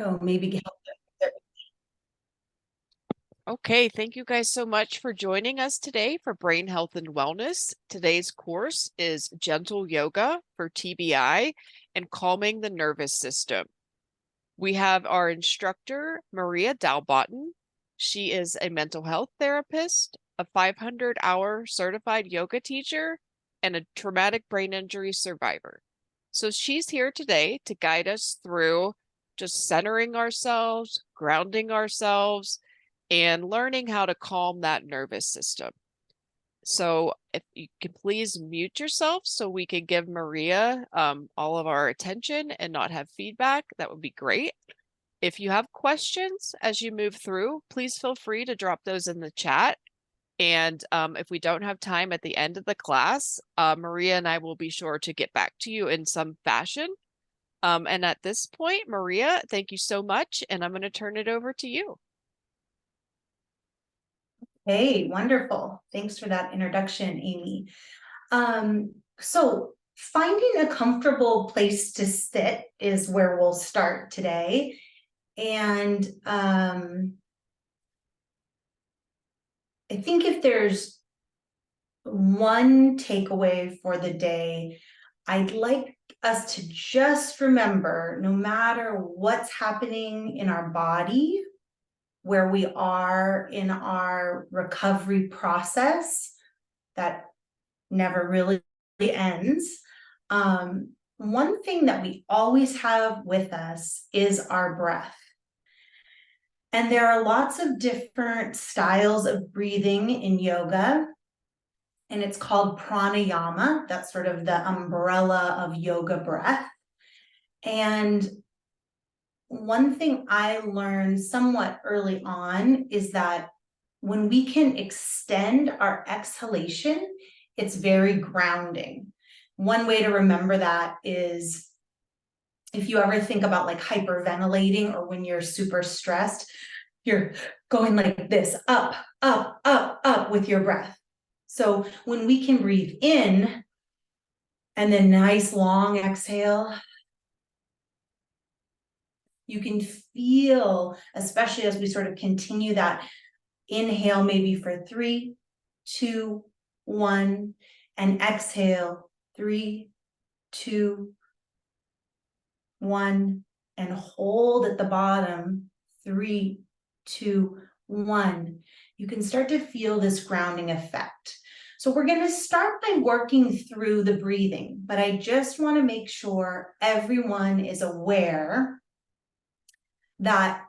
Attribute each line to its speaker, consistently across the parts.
Speaker 1: Oh, maybe help them.
Speaker 2: Okay, thank you guys so much for joining us today for Brain Health and Wellness. Today's course is Gentle Yoga for TBI and Calming the Nervous System. We have our instructor, Maria Dalbotten. She is a mental health therapist, a 500-hour certified yoga teacher, and a traumatic brain injury survivor. So she's here today to guide us through just centering ourselves, grounding ourselves, and learning how to calm that nervous system. So if you can please mute yourself so we can give Maria all of our attention and not have feedback, that would be great. If you have questions as you move through, please feel free to drop those in the chat. And if we don't have time at the end of the class, Maria and I will be sure to get back to you in some fashion. And at this point, Maria, thank you so much. And I'm going to turn it over to you.
Speaker 1: Hey, wonderful. Thanks for that introduction, Amy. So finding a comfortable place to sit is where we'll start today. And I think if there's one takeaway for the day, I'd like us to just remember, no matter what's happening in our body, where we are in our recovery process that never really ends. One thing that we always have with us is our breath. And there are lots of different styles of breathing in yoga, and it's called pranayama. That's sort of the umbrella of yoga breath. And one thing I learned somewhat early on is that when we can extend our exhalation, it's very grounding. One way to remember that is if you ever think about like hyperventilating or when you're super stressed, you're going like this, up, up, up, up with your breath. So when we can breathe in and then nice long exhale, you can feel, especially as we sort of continue that inhale, maybe for 3, 2, 1, and exhale, 3, 2, 1, and hold at the bottom, 3, 2, 1. You can start to feel this grounding effect. So we're going to start by working through the breathing, but I just want to make sure everyone is aware that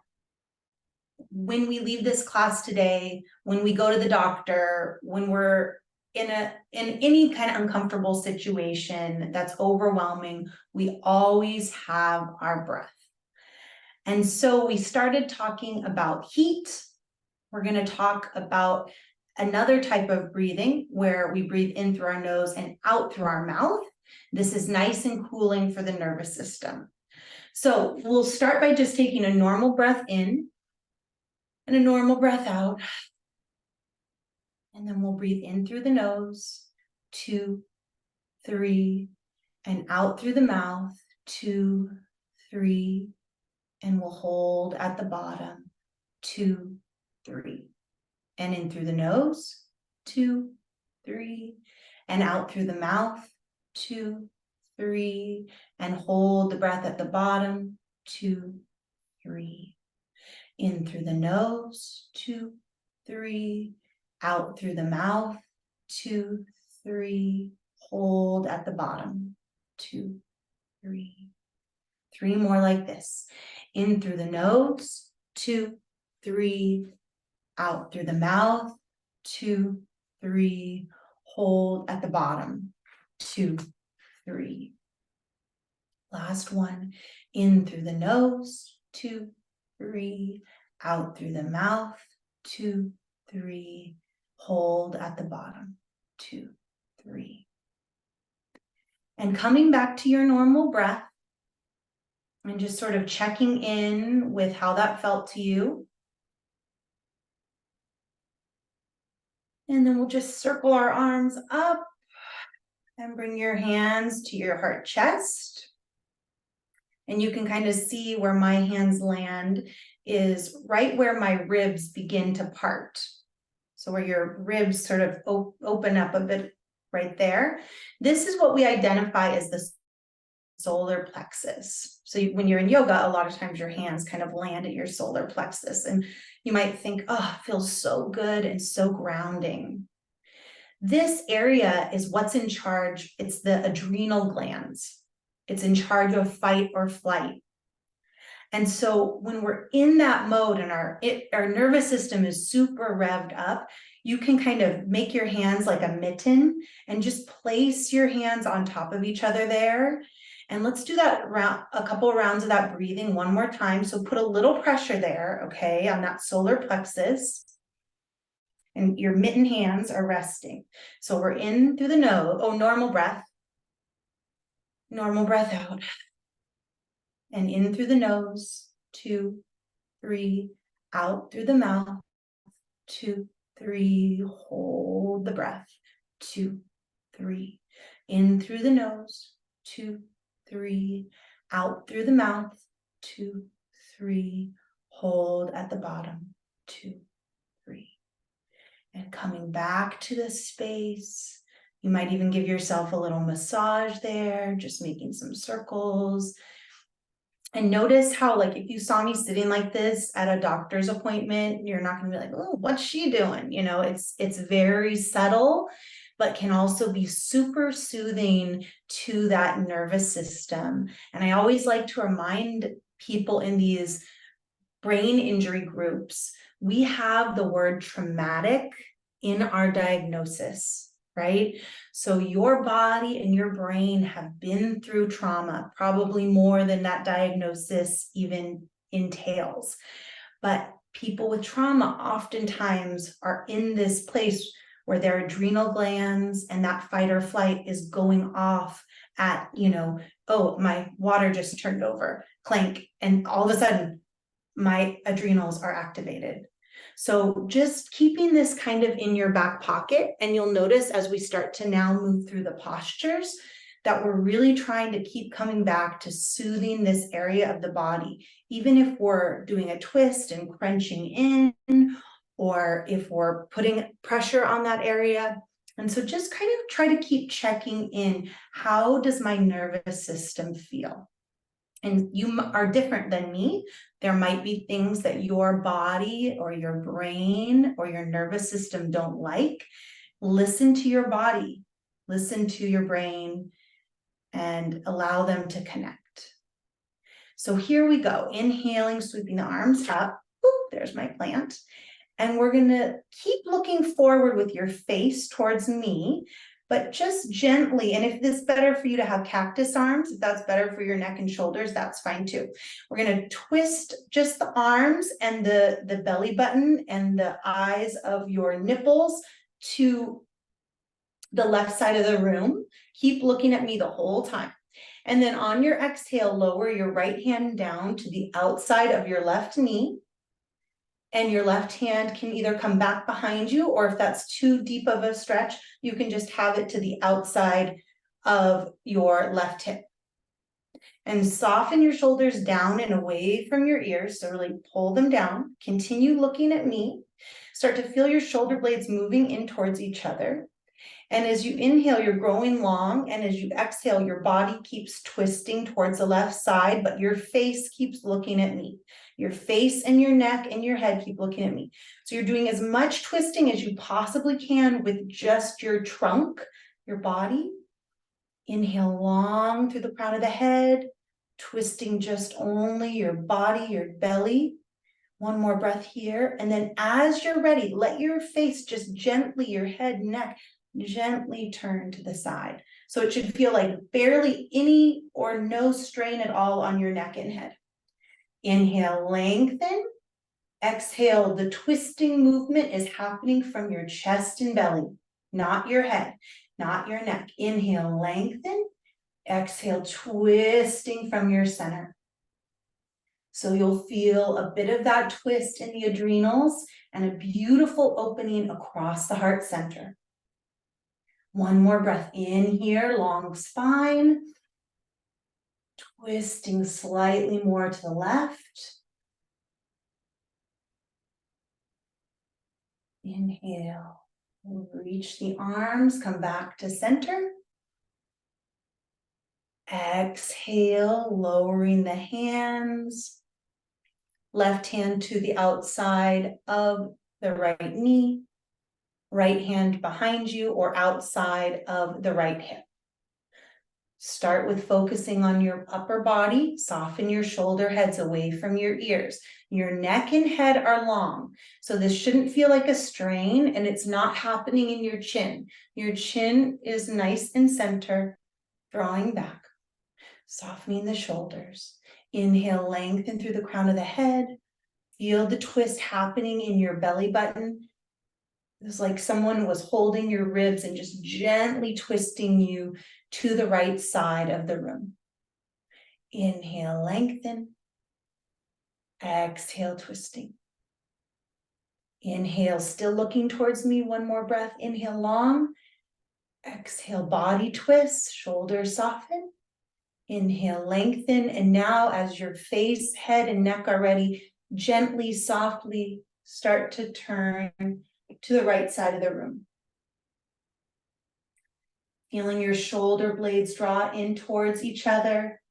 Speaker 1: when we leave this class today, when we go to the doctor, when we're in any kind of uncomfortable situation that's overwhelming, we always have our breath. And so we started talking about heat. We're going to talk about another type of breathing where we breathe in through our nose and out through our mouth. This is nice and cooling for the nervous system. So we'll start by just taking a normal breath in and a normal breath out. And then we'll breathe in through the nose, 2, 3, and out through the mouth, 2, 3, and we'll hold at the bottom, 2, 3. And in through the nose, 2, 3, and out through the mouth, 2, 3, and hold the breath at the bottom, 2, 3. In through the nose, 2, 3, out through the mouth, 2, 3, hold at the bottom, 2, 3. 3 more like this. In through the nose, 2, 3, out through the mouth, 2, 3, hold at the bottom, 2, 3. Last one. In through the nose, 2, 3, out through the mouth, 2, 3, hold at the bottom, 2, 3. And coming back to your normal breath and just sort of checking in with how that felt to you. And then we'll just circle our arms up and bring your hands to your heart chest. And you can kind of see where my hands land is right where my ribs begin to part. So where your ribs sort of open up a bit right there. This is what we identify as the solar plexus. So when you're in yoga, a lot of times your hands kind of land at your solar plexus, and you might think, oh, it feels so good and so grounding. This area is what's in charge. It's the adrenal glands. It's in charge of fight or flight. And so when we're in that mode and our nervous system is super revved up, you can kind of make your hands like a mitten and just place your hands on top of each other there. And let's do that a couple of rounds of that breathing one more time. So put a little pressure there, okay, on that solar plexus. And your mitten hands are resting. So we're in through the nose. Oh, normal breath. Normal breath out. And in through the nose. 2, 3. Out through the mouth. 2, 3. Hold the breath. 2, 3. In through the nose. 2, 3. Out through the mouth. 2, 3. Hold at the bottom. 2, 3. And coming back to the space. You might even give yourself a little massage there, just making some circles. And notice how, like, if you saw me sitting like this at a doctor's appointment, you're not gonna be like, oh, what's she doing? You know, it's very subtle, but can also be super soothing to that nervous system. And I always like to remind people in these brain injury groups, we have the word traumatic in our diagnosis, right? So your body and your brain have been through trauma, probably more than that diagnosis even entails. But people with trauma oftentimes are in this place where their adrenal glands and that fight or flight is going off at, you know, oh, my water just turned over, clank, and all of a sudden, my adrenals are activated. So just keeping this kind of in your back pocket, and you'll notice as we start to now move through the postures that we're really trying to keep coming back to soothing this area of the body, even if we're doing a twist and crunching in, or if we're putting pressure on that area. And so just kind of try to keep checking in. How does my nervous system feel? And you are different than me. There might be things that your body or your brain or your nervous system don't like. Listen to your body, listen to your brain, and allow them to connect. So here we go. Inhaling, sweeping the arms up. Oop, there's my plant. And we're gonna keep looking forward with your face towards me, but just gently. And if it's better for you to have cactus arms, if that's better for your neck and shoulders, that's fine too. We're gonna twist just the arms and the belly button and the eyes of your nipples to the left side of the room. Keep looking at me the whole time. And then on your exhale, lower your right hand down to the outside of your left knee. And your left hand can either come back behind you, or if that's too deep of a stretch, you can just have it to the outside of your left hip. And soften your shoulders down and away from your ears. So really pull them down. Continue looking at me. Start to feel your shoulder blades moving in towards each other. And as you inhale, you're growing long. And as you exhale, your body keeps twisting towards the left side, but your face keeps looking at me. Your face and your neck and your head keep looking at me. So you're doing as much twisting as you possibly can with just your trunk, your body. Inhale long through the crown of the head, twisting just only your body, your belly. One more breath here. And then as you're ready, let your face just gently, your head, neck, gently turn to the side. So it should feel like barely any or no strain at all on your neck and head. Inhale, lengthen. Exhale, the twisting movement is happening from your chest and belly, not your head, not your neck. Inhale, lengthen. Exhale, twisting from your center. So you'll feel a bit of that twist in the adrenals and a beautiful opening across the heart center. One more breath in here, long spine. Twisting slightly more to the left. Inhale, reach the arms, come back to center. Exhale, lowering the hands. Left hand to the outside of the right knee. Right hand behind you or outside of the right hip. Start with focusing on your upper body. Soften your shoulder heads away from your ears. Your neck and head are long, so this shouldn't feel like a strain, and it's not happening in your chin. Your chin is nice and center, drawing back, softening the shoulders. Inhale, lengthen through the crown of the head. Feel the twist happening in your belly button. It's like someone was holding your ribs and just gently twisting you to the right side of the room. Inhale, lengthen. Exhale, twisting. Inhale, still looking towards me. One more breath. Inhale, long. Exhale, body twist, shoulders soften. Inhale, lengthen. And now as your face, head, and neck are ready, gently, softly start to turn to the right side of the room. Feeling your shoulder blades draw in towards each other.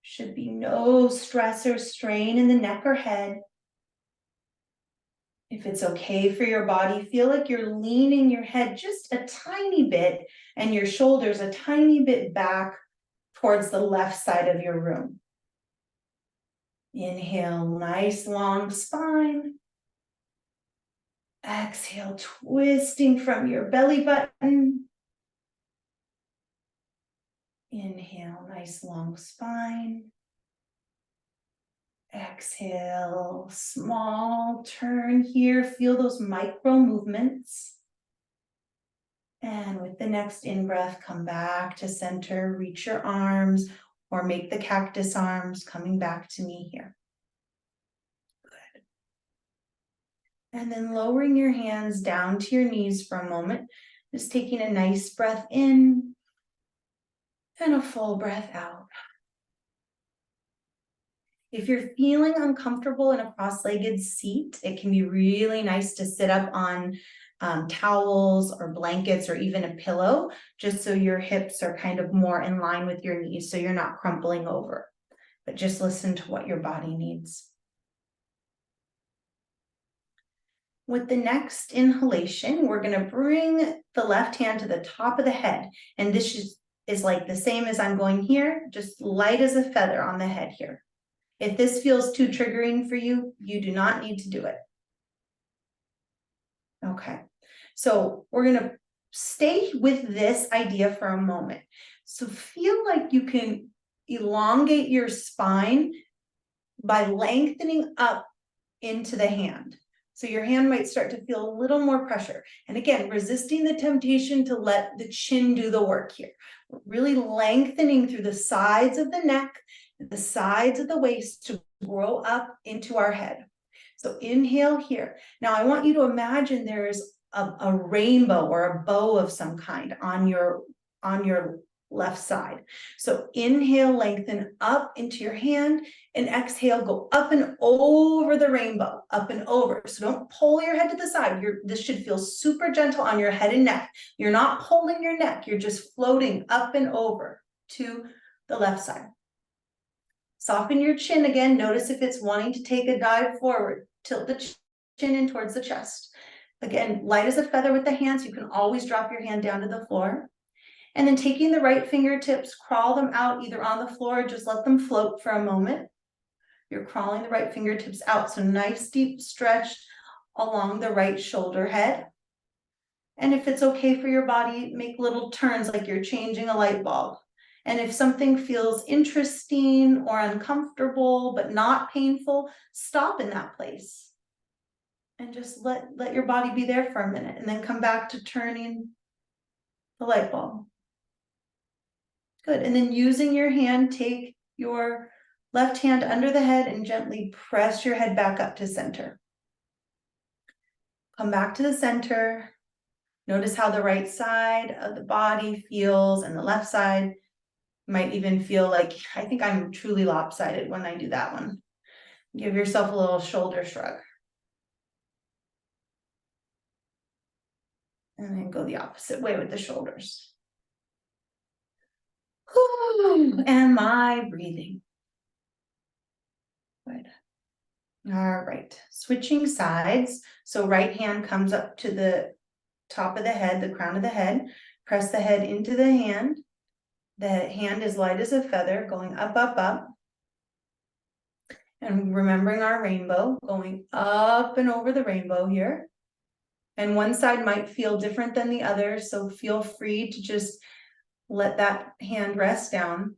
Speaker 1: Should be no stress or strain in the neck or head. If it's okay for your body, feel like you're leaning your head just a tiny bit and your shoulders a tiny bit back towards the left side of your room. Inhale, nice long spine. Exhale, twisting from your belly button. Inhale, nice long spine. Exhale, small turn here. Feel those micro movements. And with the next in-breath, come back to center, reach your arms or make the cactus arms, coming back to me here. Good. And then lowering your hands down to your knees for a moment, just taking a nice breath in and a full breath out. If you're feeling uncomfortable in a cross-legged seat, it can be really nice to sit up on towels or blankets or even a pillow, just so your hips are kind of more in line with your knees, so you're not crumpling over. But just listen to what your body needs. With the next inhalation, we're going to bring the left hand to the top of the head, and this is like the same as I'm going here, just light as a feather on the head here. If this feels too triggering for you, you do not need to do it. Okay, so we're gonna stay with this idea for a moment. So feel like you can elongate your spine by lengthening up into the hand. So your hand might start to feel a little more pressure. And again, resisting the temptation to let the chin do the work here. We're really lengthening through the sides of the neck, the sides of the waist to grow up into our head. So inhale here. Now I want you to imagine there's a rainbow or a bow of some kind on your left side. So inhale, lengthen up into your hand, and exhale, go up and over the rainbow, up and over. So don't pull your head to the side. This should feel super gentle on your head and neck. You're not pulling your neck. You're just floating up and over to the left side. Soften your chin again. Notice if it's wanting to take a dive forward. Tilt the chin in towards the chest. Again, light as a feather with the hands. You can always drop your hand down to the floor. And then taking the right fingertips, crawl them out either on the floor, or just let them float for a moment. You're crawling the right fingertips out. So nice deep stretch along the right shoulder head. And if it's okay for your body, make little turns like you're changing a light bulb. And if something feels interesting or uncomfortable, but not painful, stop in that place. And just let your body be there for a minute, and then come back to turning the light bulb. Good, and then using your hand, take your left hand under the head and gently press your head back up to center. Come back to the center. Notice how the right side of the body feels and the left side. Might even feel like, I think I'm truly lopsided when I do that one. Give yourself a little shoulder shrug. And then go the opposite way with the shoulders. And my breathing. Good. All right, switching sides. So right hand comes up to the top of the head, the crown of the head. Press the head into the hand. The hand is light as a feather, going up, up, up. And remembering our rainbow, going up and over the rainbow here. And one side might feel different than the other, so feel free to just let that hand rest down.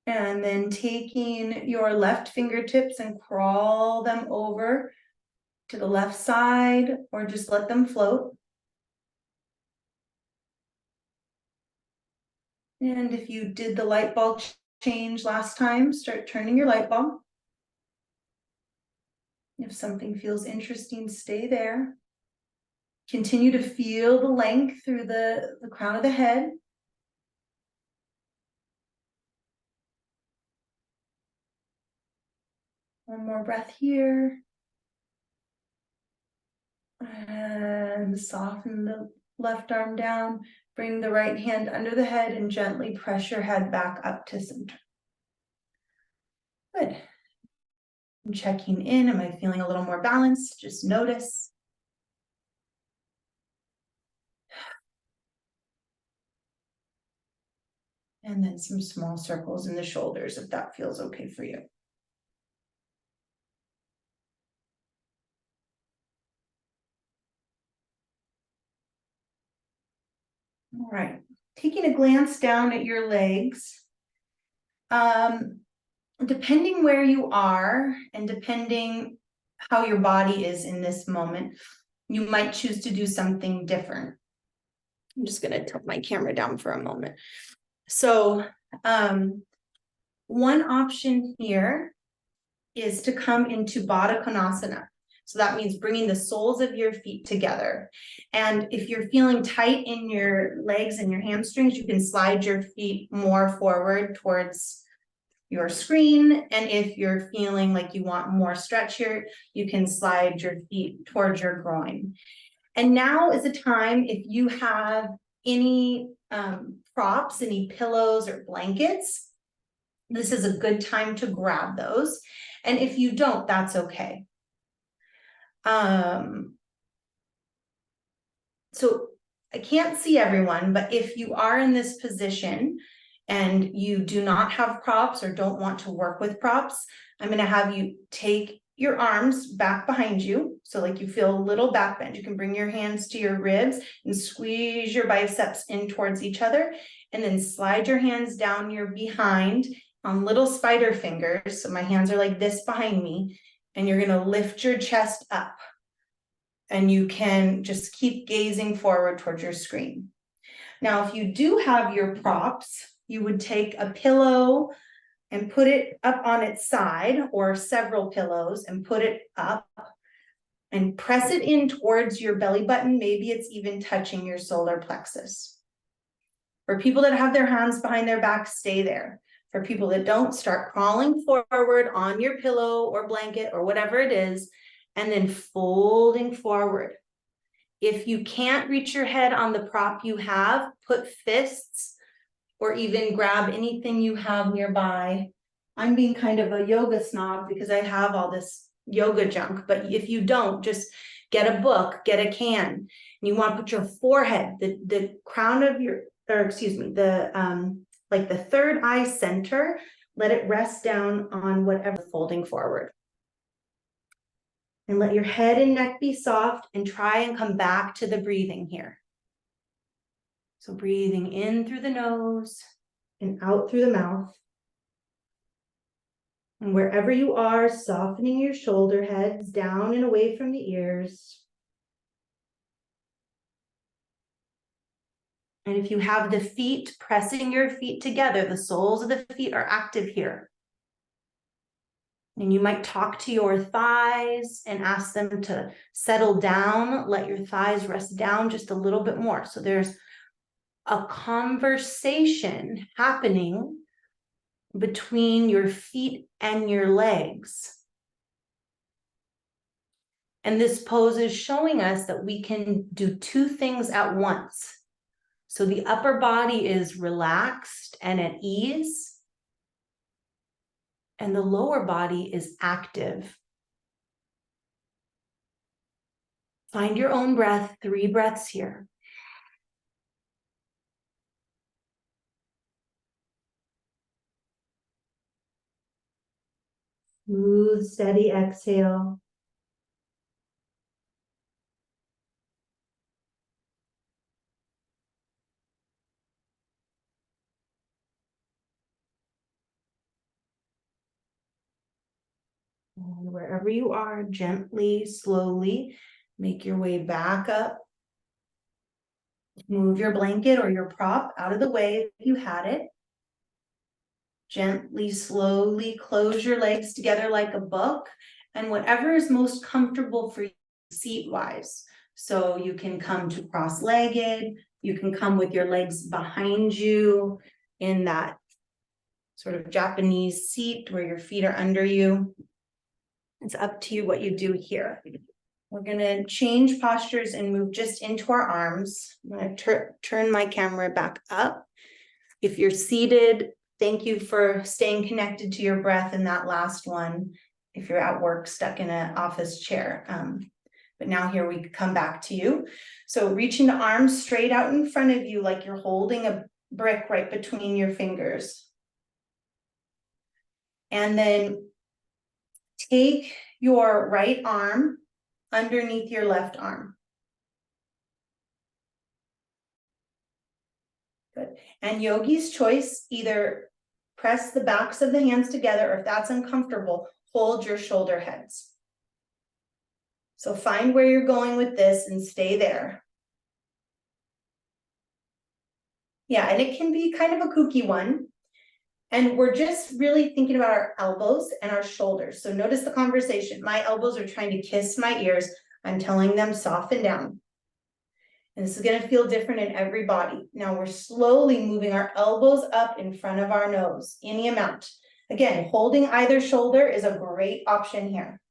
Speaker 1: And then taking your left fingertips and crawl them over to the left side, or just let them float. And if you did the light bulb change last time, start turning your light bulb. If something feels interesting, stay there. Continue to feel the length through the crown of the head. One more breath here. And soften the left arm down. Bring the right hand under the head and gently press your head back up to center. Good. I'm checking in. Am I feeling a little more balanced? Just notice. And then some small circles in the shoulders if that feels okay for you. All right, taking a glance down at your legs. Depending where you are and depending how your body is in this moment, you might choose to do something different. I'm just gonna tilt my camera down for a moment. So one option here is to come into Baddha Konasana. So that means bringing the soles of your feet together. And if you're feeling tight in your legs and your hamstrings, you can slide your feet more forward towards your screen. And if you're feeling like you want more stretch here, you can slide your feet towards your groin. And now is a time, if you have any props, any pillows or blankets, this is a good time to grab those. And if you don't, that's okay. So I can't see everyone, but if you are in this position and you do not have props or don't want to work with props, I'm going to have you take your arms back behind you. So like you feel a little back bend. You can bring your hands to your ribs and squeeze your biceps in towards each other, and then slide your hands down your behind on little spider fingers. So my hands are like this behind me, and you're going to lift your chest up. And you can just keep gazing forward towards your screen. Now, if you do have your props, you would take a pillow and put it up on its side, or several pillows and put it up and press it in towards your belly button. Maybe it's even touching your solar plexus. For people that have their hands behind their back, stay there. For people that don't, start crawling forward on your pillow or blanket or whatever it is, and then folding forward. If you can't reach your head on the prop you have, put fists or even grab anything you have nearby. I'm being kind of a yoga snob because I have all this yoga junk, but if you don't, just get a book, get a can. And you want to put your forehead, the crown of your, or excuse me, like the third eye center, let it rest down on whatever, folding forward. And let your head and neck be soft, and try and come back to the breathing here. So breathing in through the nose and out through the mouth. And wherever you are, softening your shoulder heads down and away from the ears. And if you have the feet, pressing your feet together, the soles of the feet are active here. And you might talk to your thighs and ask them to settle down. Let your thighs rest down just a little bit more. So there's a conversation happening between your feet and your legs. And this pose is showing us that we can do two things at once. So the upper body is relaxed and at ease, and the lower body is active. Find your own breath, 3 breaths here. Smooth, steady exhale. And wherever you are, gently, slowly, make your way back up. Move your blanket or your prop out of the way if you had it. Gently, slowly close your legs together like a book, and whatever is most comfortable for you seat-wise. So you can come to cross-legged, you can come with your legs behind you in that sort of Japanese seat where your feet are under you. It's up to you what you do here. We're gonna change postures and move just into our arms. I'm gonna turn my camera back up. If you're seated, thank you for staying connected to your breath in that last one. If you're at work, stuck in an office chair. But now here we come back to you. So reaching the arms straight out in front of you like you're holding a brick right between your fingers. And then take your right arm underneath your left arm. Good. And yogi's choice, either press the backs of the hands together, or if that's uncomfortable, hold your shoulder heads. So find where you're going with this and stay there. Yeah, and it can be kind of a kooky one. And we're just really thinking about our elbows and our shoulders. So notice the conversation. My elbows are trying to kiss my ears. I'm telling them soften down. And this is going to feel different in every body. Now we're slowly moving our elbows up in front of our nose, any amount. Again, holding either shoulder is a great option here.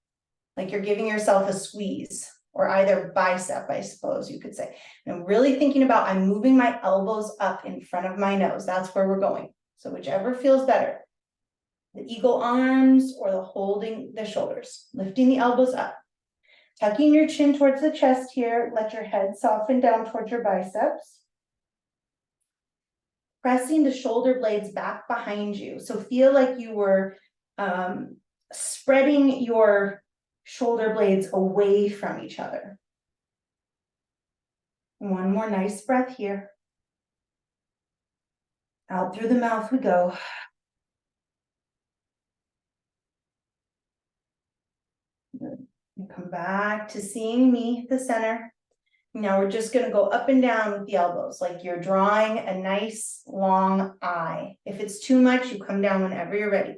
Speaker 1: Like you're giving yourself a squeeze, or either bicep, I suppose you could say. And I'm really thinking about, I'm moving my elbows up in front of my nose. That's where we're going. So whichever feels better. The eagle arms or the holding the shoulders, lifting the elbows up. Tucking your chin towards the chest here. Let your head soften down towards your biceps. Pressing the shoulder blades back behind you. So feel like you were spreading your shoulder blades away from each other. One more nice breath here. Out through the mouth we go. Good. And come back to seeing me, the center. Now we're just going to go up and down with the elbows, like you're drawing a nice long eye. If it's too much, you come down whenever you're ready.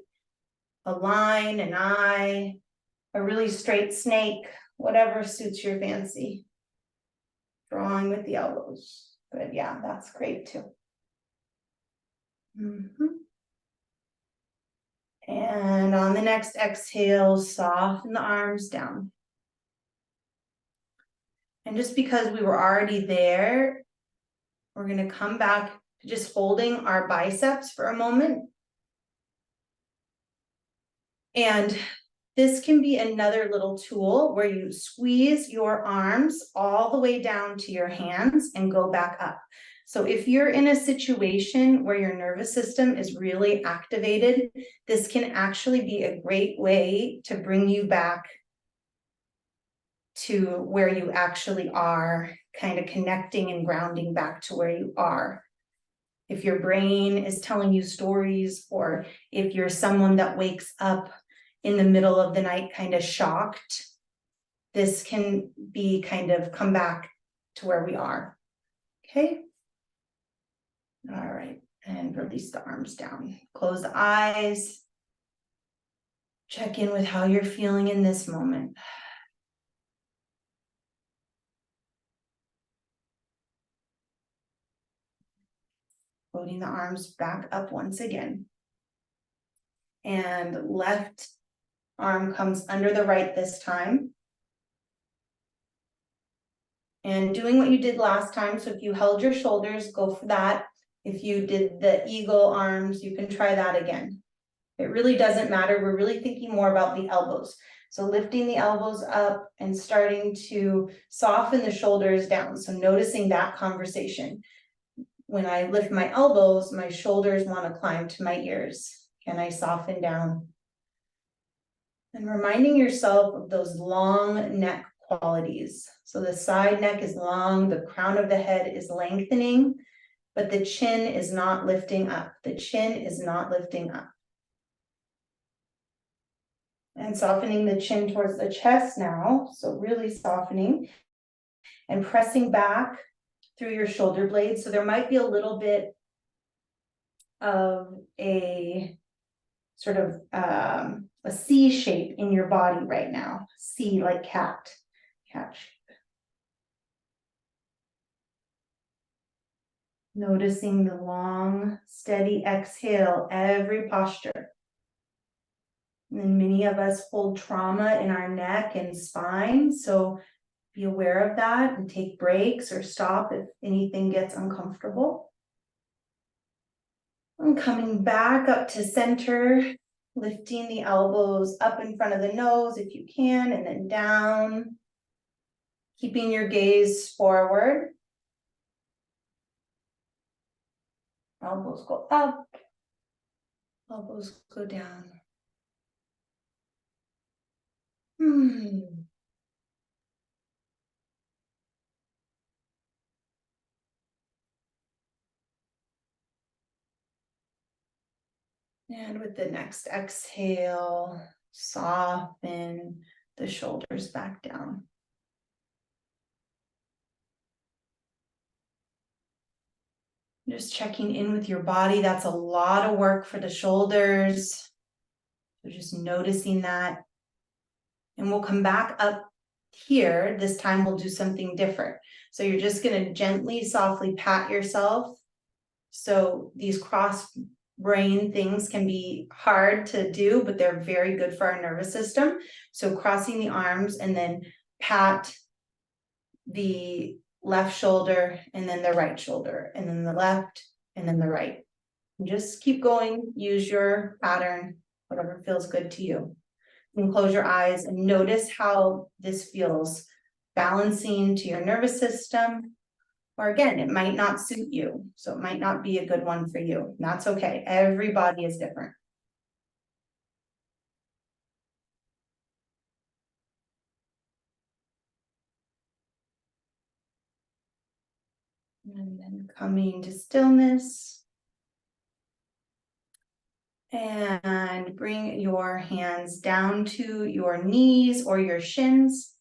Speaker 1: A line, an eye, a really straight snake, whatever suits your fancy. Drawing with the elbows. Good, yeah, that's great too. And on the next exhale, soften the arms down. And just because we were already there, we're going to come back to just holding our biceps for a moment. And this can be another little tool where you squeeze your arms all the way down to your hands and go back up. So if you're in a situation where your nervous system is really activated, this can actually be a great way to bring you back to where you actually are, kind of connecting and grounding back to where you are. If your brain is telling you stories, or if you're someone that wakes up in the middle of the night kind of shocked, this can be kind of come back to where we are. Okay. All right. And release the arms down. Close the eyes. Check in with how you're feeling in this moment. Floating the arms back up once again. And left arm comes under the right this time. And doing what you did last time, so if you held your shoulders, go for that. If you did the eagle arms, you can try that again. It really doesn't matter. We're really thinking more about the elbows. So lifting the elbows up and starting to soften the shoulders down. So noticing that conversation. When I lift my elbows, my shoulders want to climb to my ears. Can I soften down? And reminding yourself of those long neck qualities. So the side neck is long, the crown of the head is lengthening, but the chin is not lifting up. The chin is not lifting up. And softening the chin towards the chest now. So really softening and pressing back through your shoulder blades. So there might be a little bit of a sort of a C shape in your body right now. C like cat shape. Noticing the long, steady exhale, every posture. And many of us hold trauma in our neck and spine, so be aware of that and take breaks or stop if anything gets uncomfortable. And coming back up to center, lifting the elbows up in front of the nose if you can, and then down. Keeping your gaze forward. Elbows go up, elbows go down. And with the next exhale, soften the shoulders back down. Just checking in with your body. That's a lot of work for the shoulders. So just noticing that. And we'll come back up here. This time we'll do something different. So you're just going to gently, softly pat yourself. So these cross brain things can be hard to do, but they're very good for our nervous system. So crossing the arms and then pat the left shoulder and then the right shoulder and then the left and then the right. And just keep going, use your pattern, whatever feels good to you. And close your eyes and notice how this feels, balancing to your nervous system. Or again, it might not suit you, so it might not be a good one for you. That's okay. Every body is different. And then coming to stillness. And bring your hands down to your knees or your shins.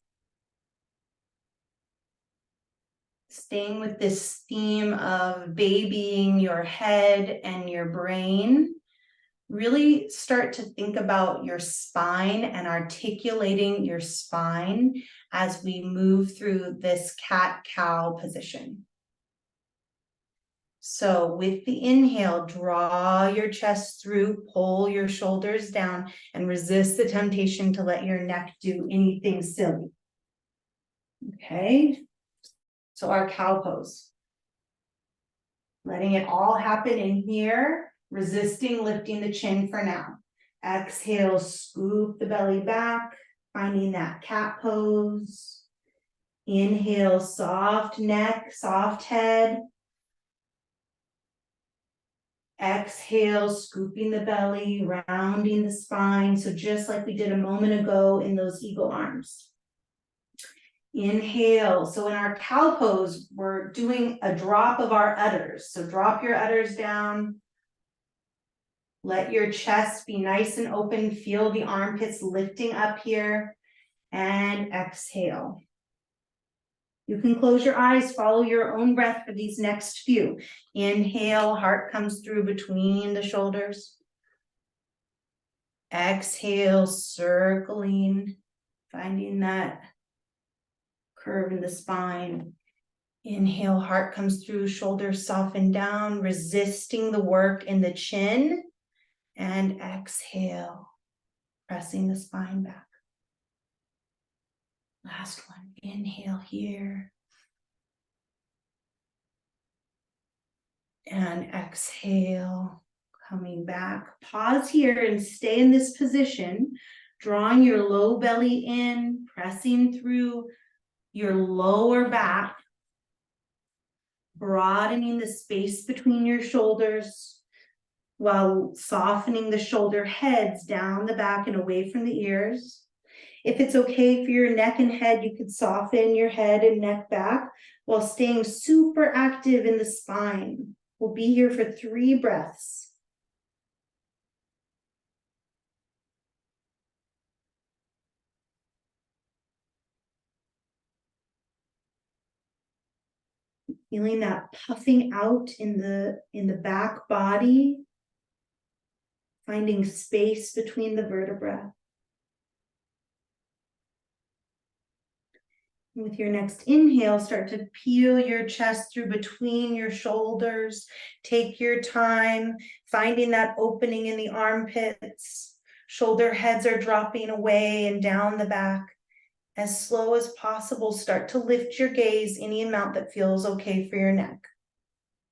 Speaker 1: Staying with this theme of babying your head and your brain. Really start to think about your spine and articulating your spine as we move through this cat-cow position. So with the inhale, draw your chest through, pull your shoulders down, and resist the temptation to let your neck do anything silly. Okay, so our cow pose. Letting it all happen in here, resisting lifting the chin for now. Exhale, scoop the belly back, finding that cat pose. Inhale, soft neck, soft head. Exhale, scooping the belly, rounding the spine. So just like we did a moment ago in those eagle arms. Inhale. So in our cow pose, we're doing a drop of our udders. So drop your udders down. Let your chest be nice and open. Feel the armpits lifting up here. And exhale. You can close your eyes, follow your own breath for these next few. Inhale, heart comes through between the shoulders. Exhale, circling, finding that curve in the spine. Inhale, heart comes through, shoulders soften down, resisting the work in the chin. And exhale, pressing the spine back. Last one, inhale here. And exhale, coming back. Pause here and stay in this position, drawing your low belly in, pressing through your lower back, broadening the space between your shoulders while softening the shoulder heads down the back and away from the ears. If it's okay for your neck and head, you could soften your head and neck back while staying super active in the spine. We'll be here for 3 breaths. Feeling that puffing out in the back body, finding space between the vertebrae. With your next inhale, start to peel your chest through between your shoulders. Take your time, finding that opening in the armpits. Shoulder heads are dropping away and down the back. As slow as possible, start to lift your gaze any amount that feels okay for your neck.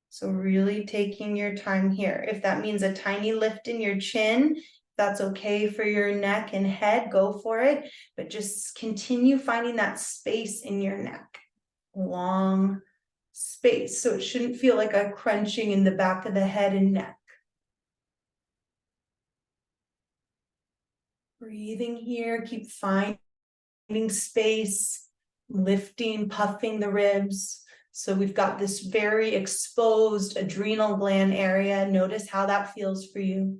Speaker 1: So really taking your time here. If that means a tiny lift in your chin, that's okay for your neck and head, go for it. But just continue finding that space in your neck. Long space. So it shouldn't feel like a crunching in the back of the head and neck. Breathing here, keep finding space, lifting, puffing the ribs. So we've got this very exposed adrenal gland area. Notice how that feels for you.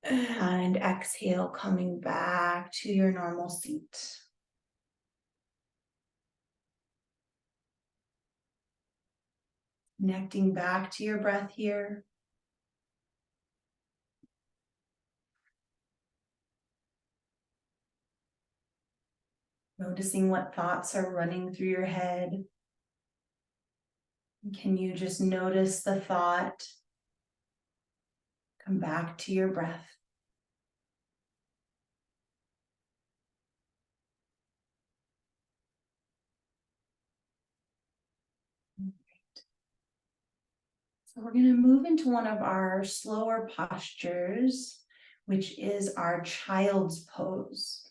Speaker 1: And exhale, coming back to your normal seat. Connecting back to your breath here. Noticing what thoughts are running through your head. Can you just notice the thought? Come back to your breath. So we're going to move into one of our slower postures, which is our child's pose.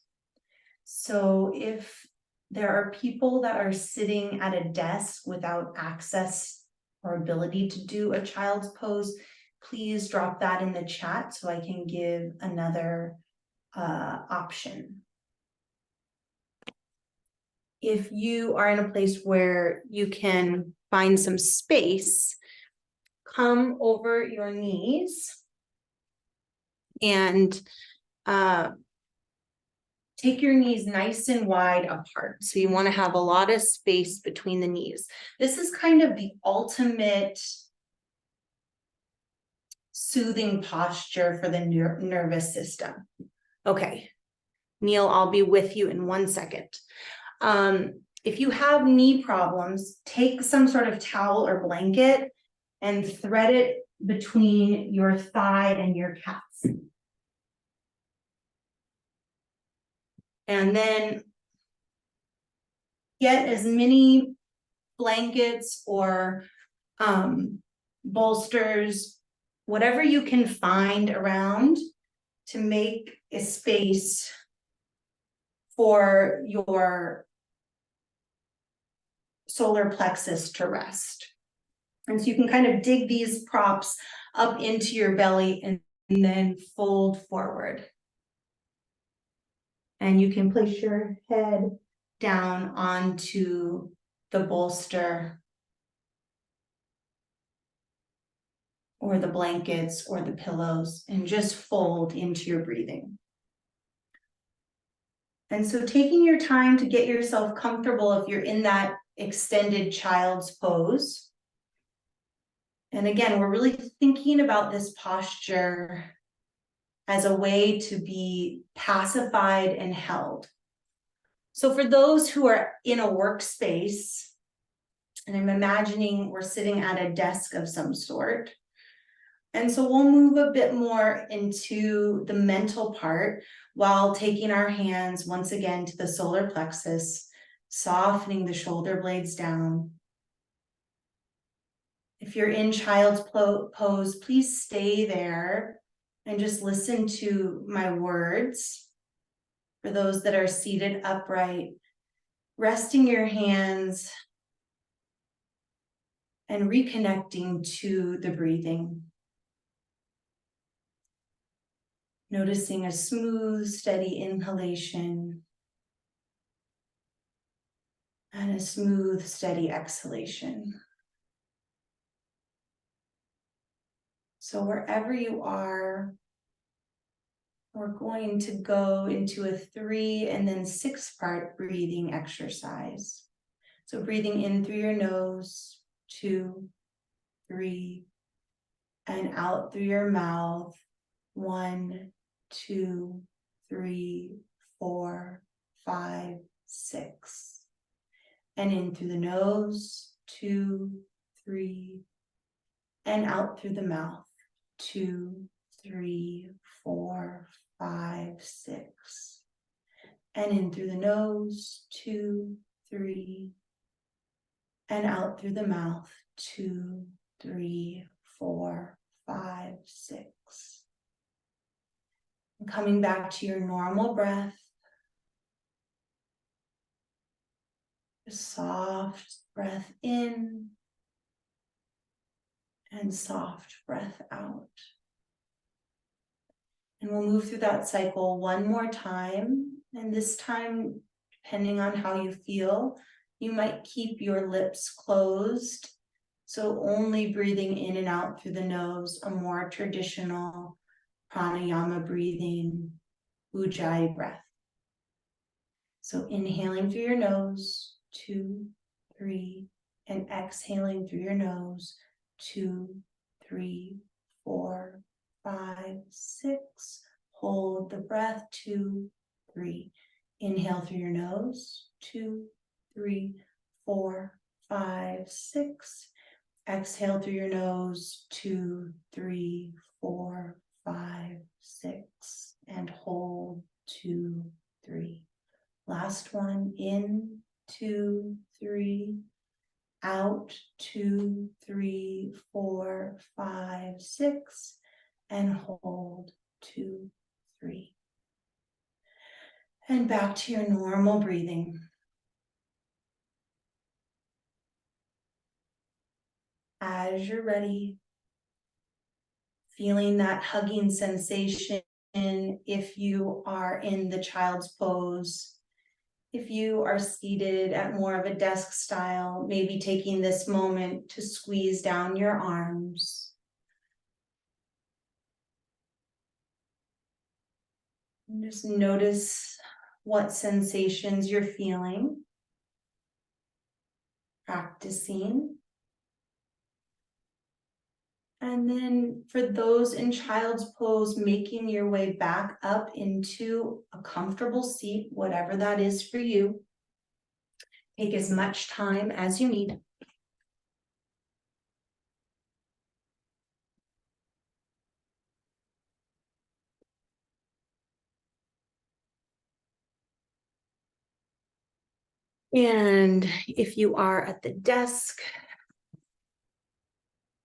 Speaker 1: So if there are people that are sitting at a desk without access or ability to do a child's pose, please drop that in the chat so I can give another option. If you are in a place where you can find some space, come over your knees and take your knees nice and wide apart. So you want to have a lot of space between the knees. This is kind of the ultimate soothing posture for the nervous system. Okay, Neil, I'll be with you in 1 second. If you have knee problems, take some sort of towel or blanket and thread it between your thigh and your calf. And then get as many blankets or bolsters, whatever you can find around to make a space for your solar plexus to rest. And so you can kind of dig these props up into your belly and then fold forward. And you can place your head down onto the bolster or the blankets or the pillows and just fold into your breathing. And so taking your time to get yourself comfortable if you're in that extended child's pose. And again, we're really thinking about this posture as a way to be pacified and held. So for those who are in a workspace, and I'm imagining we're sitting at a desk of some sort, and so we'll move a bit more into the mental part while taking our hands once again to the solar plexus, softening the shoulder blades down. If you're in child's pose, please stay there and just listen to my words. For those that are seated upright, resting your hands and reconnecting to the breathing. Noticing a smooth, steady inhalation and a smooth, steady exhalation. So wherever you are, we're going to go into a 3 and then 6-part breathing exercise. So breathing in through your nose, 2, 3, and out through your mouth, 1, 2, 3, 4, 5, 6. And in through the nose, 2, 3, and out through the mouth, 2, 3, 4, 5, 6. And in through the nose, 2, 3, and out through the mouth, 2, 3, 4, 5, 6. And coming back to your normal breath, a soft breath in and soft breath out. And we'll move through that cycle one more time. And this time, depending on how you feel, you might keep your lips closed. So only breathing in and out through the nose, a more traditional pranayama breathing, ujjayi breath. So inhaling through your nose, 2, 3, and exhaling through your nose, 2, 3, 4, 5, 6. Hold the breath, 2, 3. Inhale through your nose, 2, 3, 4, 5, 6. Exhale through your nose, 2, 3, 4, 5, 6. And hold, 2, 3. Last one, in, 2, 3. Out, 2, 3, 4, 5, 6. And hold, 2, 3. And back to your normal breathing. As you're ready, feeling that hugging sensation if you are in the child's pose. If you are seated at more of a desk style, maybe taking this moment to squeeze down your arms. And just notice what sensations you're feeling, practicing. And then for those in child's pose, making your way back up into a comfortable seat, whatever that is for you. Take as much time as you need. And if you are at the desk,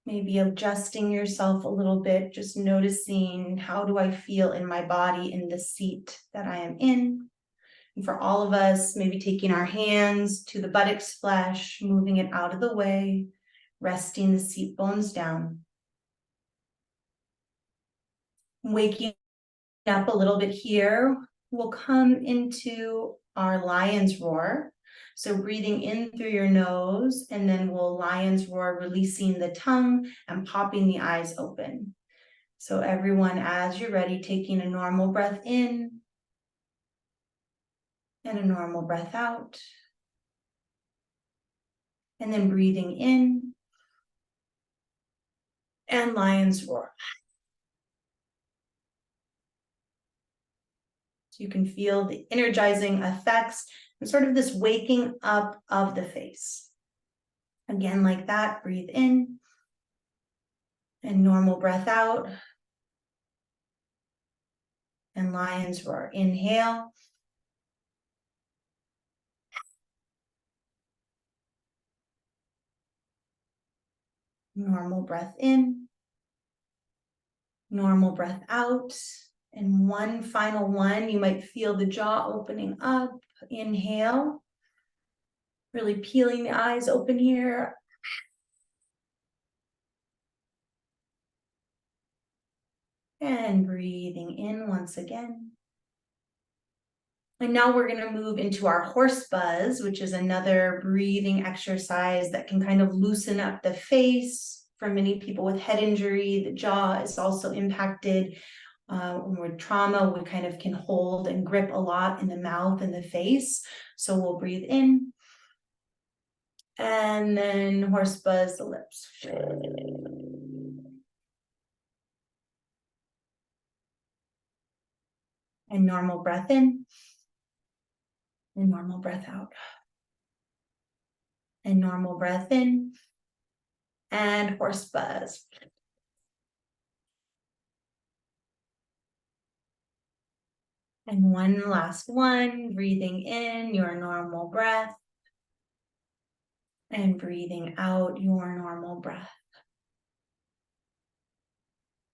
Speaker 1: maybe adjusting yourself a little bit, just noticing how do I feel in my body in the seat that I am in. And for all of us, maybe taking our hands to the buttocks flesh, moving it out of the way, resting the seat bones down. Waking up a little bit here, we'll come into our lion's roar. So breathing in through your nose, and then we'll lion's roar, releasing the tongue and popping the eyes open. So everyone, as you're ready, taking a normal breath in and a normal breath out. And then breathing in and lion's roar. So you can feel the energizing effects and sort of this waking up of the face. Again, like that, breathe in and normal breath out. And lion's roar. Inhale. Normal breath in. Normal breath out. And one final one, you might feel the jaw opening up. Inhale. Really peeling the eyes open here. And breathing in once again. And now we're going to move into our horse buzz, which is another breathing exercise that can kind of loosen up the face. For many people with head injury, the jaw is also impacted. With trauma, we kind of can hold and grip a lot in the mouth and the face. So we'll breathe in. And then horse buzz the lips. And normal breath in. And normal breath out. And normal breath in. And horse buzz. And one last one, breathing in your normal breath. And breathing out your normal breath.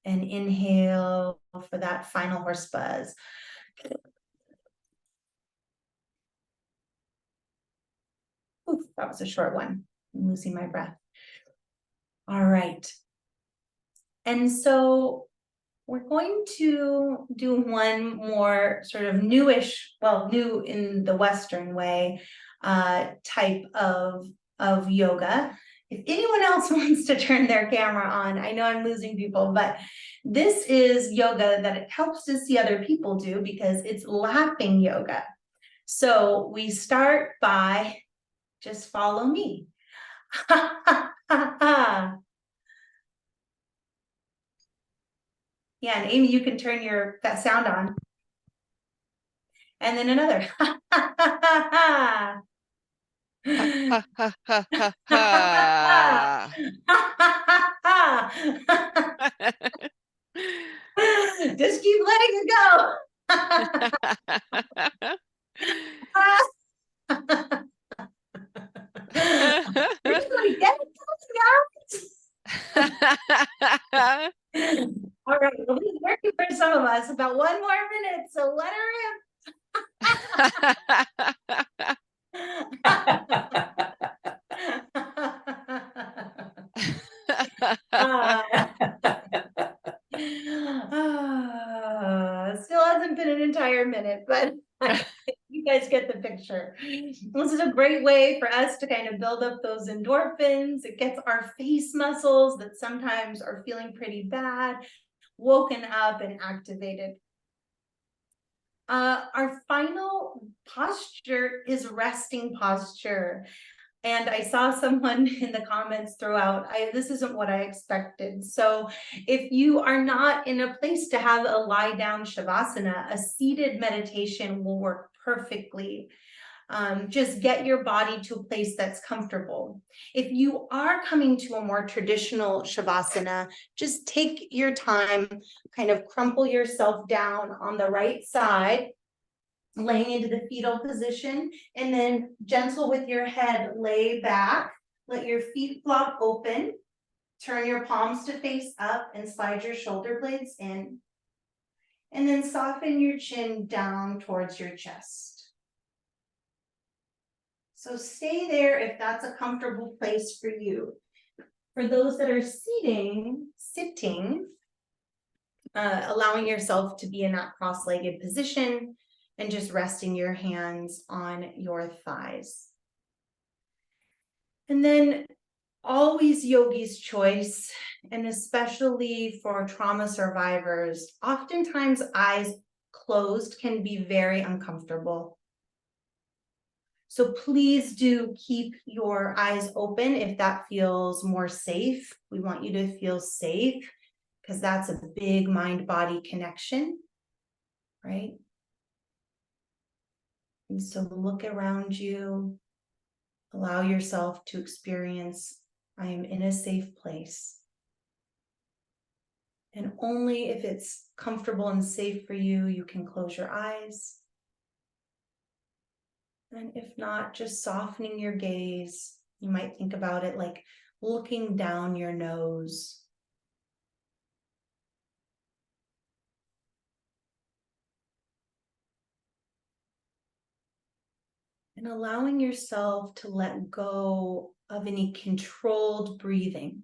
Speaker 1: And inhale for that final horse buzz. Oof, that was a short one. I'm losing my breath. All right. And so we're going to do one more sort of newish, well, new in the Western way, type of yoga. If anyone else wants to turn their camera on, I know I'm losing people, but this is yoga that it helps to see other people do because it's laughing yoga. So we start by just follow me. Yeah, and Amy, you can turn that sound on. And then another.
Speaker 2: Ha, ha, ha, ha, ha.
Speaker 1: Just keep letting it go. Really get it, guys. All right, well, this is working for some of us. About 1 more minute, so let her still hasn't been an entire minute, but you guys get the picture. This is a great way for us to kind of build up those endorphins. It gets our face muscles that sometimes are feeling pretty bad woken up and activated. Our final posture is resting posture. And I saw someone in the comments throw out, this isn't what I expected. So if you are not in a place to have a lie down Shavasana, a seated meditation will work perfectly. Just get your body to a place that's comfortable. If you are coming to a more traditional Shavasana, just take your time, kind of crumple yourself down on the right side, laying into the fetal position, and then gentle with your head, lay back, let your feet flop open, turn your palms to face up and slide your shoulder blades in, and then soften your chin down towards your chest. So stay there if that's a comfortable place for you. For those that are sitting, allowing yourself to be in that cross-legged position and just resting your hands on your thighs. And then always yogi's choice, and especially for trauma survivors, oftentimes eyes closed can be very uncomfortable. So please do keep your eyes open if that feels more safe. We want you to feel safe because that's a big mind-body connection, right? And so look around you, allow yourself to experience, I am in a safe place. And only if it's comfortable and safe for you, you can close your eyes. And if not, just softening your gaze. You might think about it like looking down your nose. And allowing yourself to let go of any controlled breathing.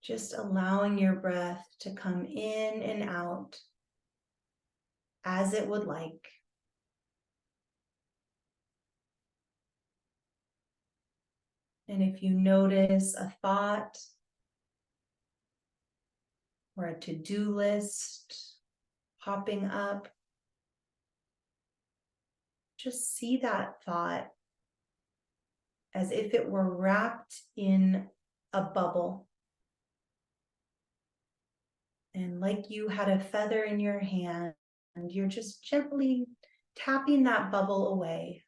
Speaker 1: Just allowing your breath to come in and out as it would like. And if you notice a thought or a to-do list popping up, just see that thought as if it were wrapped in a bubble. And like you had a feather in your hand, and you're just gently tapping that bubble away,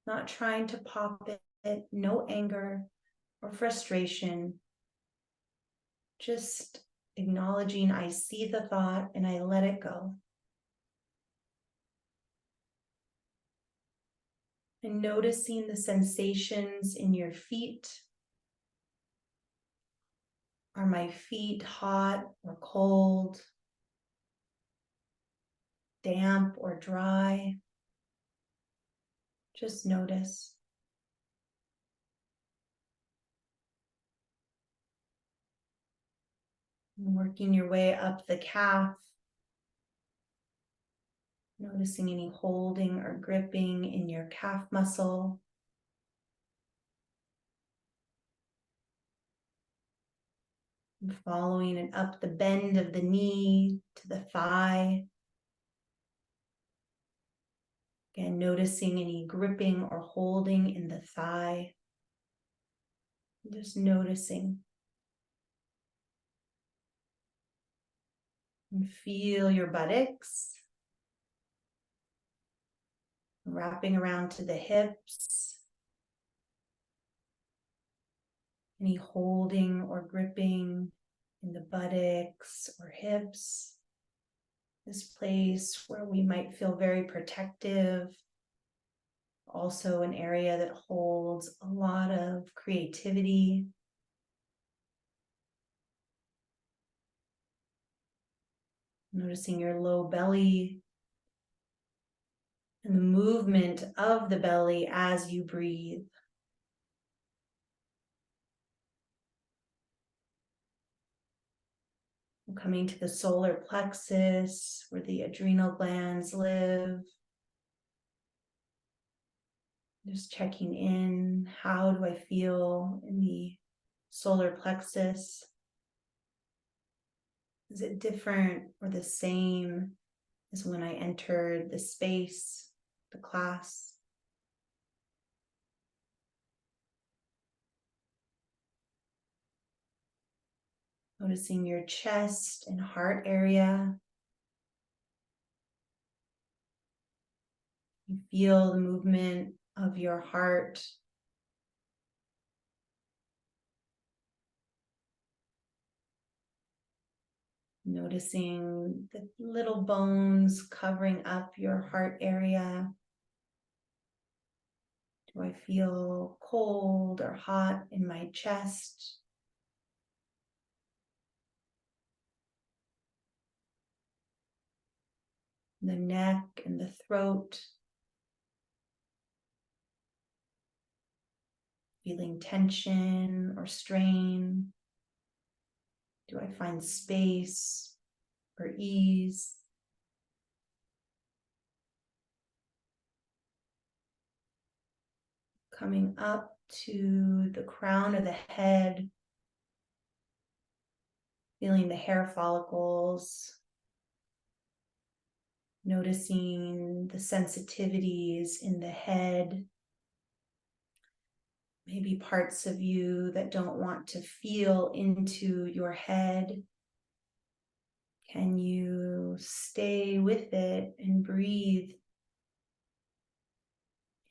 Speaker 1: not trying to pop it, no anger or frustration, just acknowledging I see the thought and I let it go. And noticing the sensations in your feet. Are my feet hot or cold? Damp or dry? Just notice. And working your way up the calf. Noticing any holding or gripping in your calf muscle. And following it up the bend of the knee to the thigh. Again, noticing any gripping or holding in the thigh. Just noticing. And feel your buttocks. Wrapping around to the hips. Any holding or gripping in the buttocks or hips. This place where we might feel very protective. Also an area that holds a lot of creativity. Noticing your low belly and the movement of the belly as you breathe. Coming to the solar plexus where the adrenal glands live. Just checking in. How do I feel in the solar plexus? Is it different or the same as when I entered the space, the class? Noticing your chest and heart area. You feel the movement of your heart. Noticing the little bones covering up your heart area. Do I feel cold or hot in my chest? The neck and the throat. Feeling tension or strain? Do I find space or ease? Coming up to the crown of the head, feeling the hair follicles, noticing the sensitivities in the head, maybe parts of you that don't want to feel into your head. Can you stay with it and breathe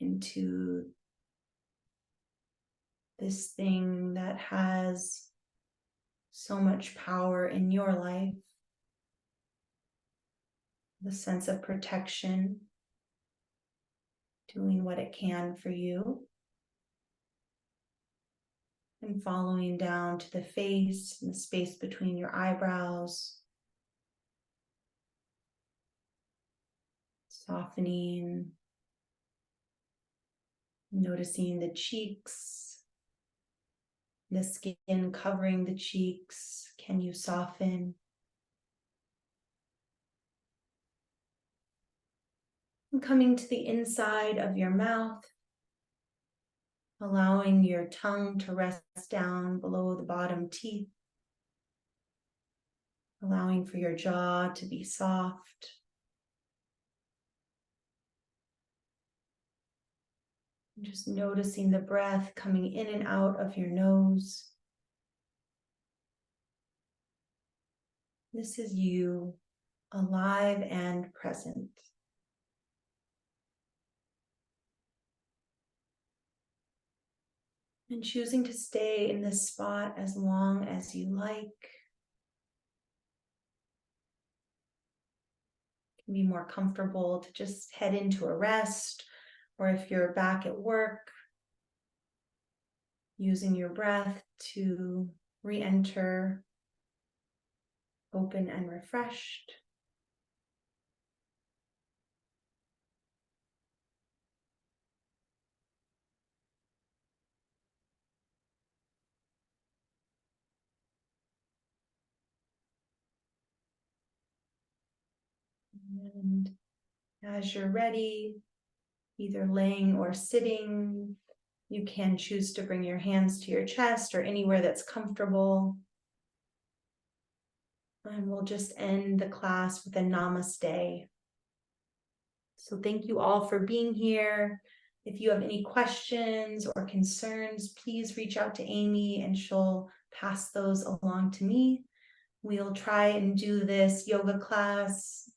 Speaker 1: into this thing that has so much power in your life? The sense of protection, doing what it can for you, and following down to the face and the space between your eyebrows, softening, noticing the cheeks, the skin covering the cheeks. Can you soften? And coming to the inside of your mouth, allowing your tongue to rest down below the bottom teeth, allowing for your jaw to be soft. And just noticing the breath coming in and out of your nose. This is you, alive and present. And choosing to stay in this spot as long as you like. It can be more comfortable to just head into a rest, or if you're back at work, using your breath to re-enter open and refreshed. And as you're ready, either laying or sitting, you can choose to bring your hands to your chest or anywhere that's comfortable. And we'll just end the class with a namaste. So thank you all for being here. If you have any questions or concerns, please reach out to Amy and she'll pass those along to me. We'll try and do this yoga class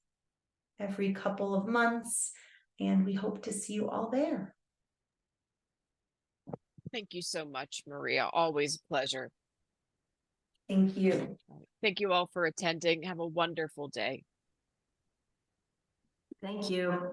Speaker 1: every couple of months, and we hope to see you all there.
Speaker 2: Thank you so much, Maria. Always a pleasure.
Speaker 1: Thank you.
Speaker 2: Thank you all for attending. Have a wonderful day.
Speaker 1: Thank you.